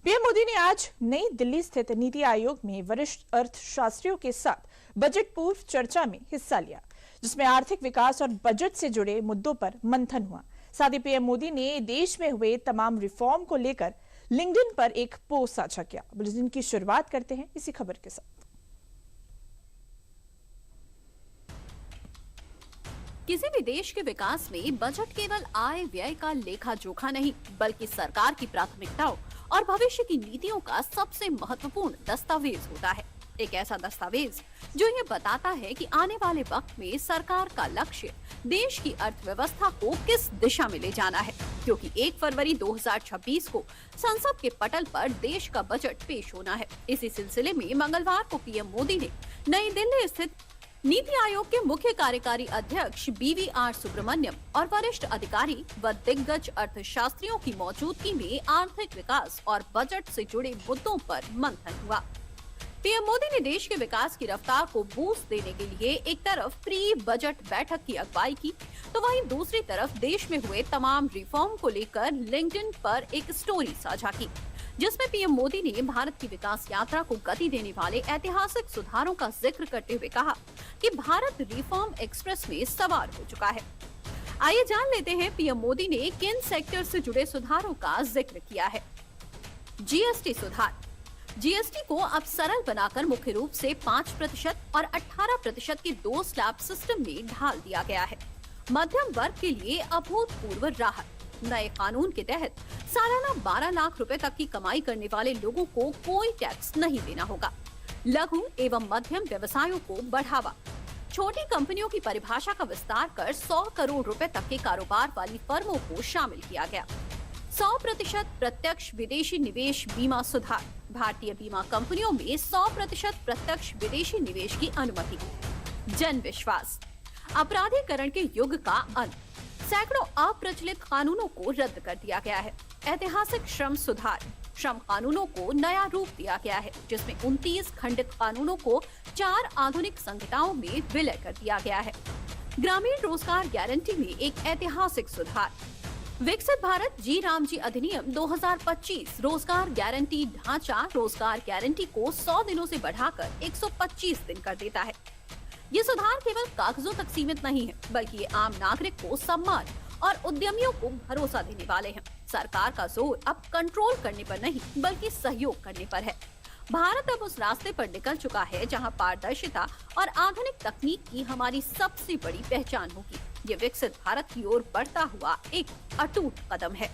PM Modi ने आज नई दिल्ली स्थित नीति आयोग में वरिष्ठ अर्थशास्त्रियों के साथ बजट पूर्व चर्चा में हिस्सा लिया, जिसमें आर्थिक विकास और बजट से जुड़े मुद्दों पर मंथन हुआ। साथ ही पीएम मोदी ने देश में हुए तमाम रिफॉर्म को लेकर लिंक्डइन पर एक पोस्ट साझा किया। बुलेटिन की शुरुआत करते हैं इसी खबर के साथ। किसी भी देश के विकास में बजट केवल आय व्यय का लेखा जोखा नहीं, बल्कि सरकार की प्राथमिकताओं और भविष्य की नीतियों का सबसे महत्वपूर्ण दस्तावेज होता है। एक ऐसा दस्तावेज जो ये बताता है कि आने वाले वक्त में सरकार का लक्ष्य देश की अर्थव्यवस्था को किस दिशा में ले जाना है, क्योंकि 1 फरवरी 2026 को संसद के पटल पर देश का बजट पेश होना है। इसी सिलसिले में मंगलवार को पीएम मोदी ने नई दिल्ली स्थित नीति आयोग के मुख्य कार्यकारी अध्यक्ष BVR सुब्रमण्यम और वरिष्ठ अधिकारी व दिग्गज अर्थशास्त्रियों की मौजूदगी में आर्थिक विकास और बजट से जुड़े मुद्दों पर मंथन हुआ। पीएम मोदी ने देश के विकास की रफ्तार को बूस्ट देने के लिए एक तरफ प्री बजट बैठक की अगुवाई की, तो वहीं दूसरी तरफ देश में हुए तमाम रिफॉर्म को लेकर लिंक्डइन पर एक स्टोरी साझा की, जिसमें पीएम मोदी ने भारत की विकास यात्रा को गति देने वाले ऐतिहासिक सुधारों का जिक्र करते हुए कहा कि भारत रिफॉर्म एक्सप्रेस में सवार हो चुका है। आइए जान लेते हैं पीएम मोदी ने किन सेक्टर से जुड़े सुधारों का जिक्र किया है। जीएसटी सुधार। जीएसटी को अब सरल बनाकर मुख्य रूप से 5% और 18% के 2 स्लैब सिस्टम में ढाल दिया गया है। मध्यम वर्ग के लिए अभूतपूर्व राहत। नए कानून के तहत सालाना 12 लाख रुपए तक की कमाई करने वाले लोगों को कोई टैक्स नहीं देना होगा। लघु एवं मध्यम व्यवसायों को बढ़ावा। छोटी कंपनियों की परिभाषा का विस्तार कर 100 करोड़ रुपए तक के कारोबार वाली फर्मों को शामिल किया गया। 100% प्रत्यक्ष विदेशी निवेश बीमा सुधार। भारतीय बीमा कंपनियों में 100% प्रत्यक्ष विदेशी निवेश की अनुमति। जन विश्वास। अपराधीकरण के युग का अंत। सैकड़ों अप्रचलित कानूनों को रद्द कर दिया गया है। ऐतिहासिक श्रम सुधार। श्रम कानूनों को नया रूप दिया गया है, जिसमें 29 खंडित कानूनों को 4 आधुनिक संहिताओं में विलय कर दिया गया है। ग्रामीण रोजगार गारंटी में एक ऐतिहासिक सुधार। विकसित भारत जी राम जी अधिनियम 2025 रोजगार गारंटी ढांचा रोजगार गारंटी को 100 दिनों से बढ़ाकर 125 दिन कर देता है। ये सुधार केवल कागजों तक सीमित नहीं है, बल्कि ये आम नागरिक को सम्मान और उद्यमियों को भरोसा देने वाले हैं। सरकार का जोर अब कंट्रोल करने पर नहीं, बल्कि सहयोग करने पर है। भारत अब उस रास्ते पर निकल चुका है जहां पारदर्शिता और आधुनिक तकनीक की हमारी सबसे बड़ी पहचान होगी। ये विकसित भारत की ओर बढ़ता हुआ एक अटूट कदम है।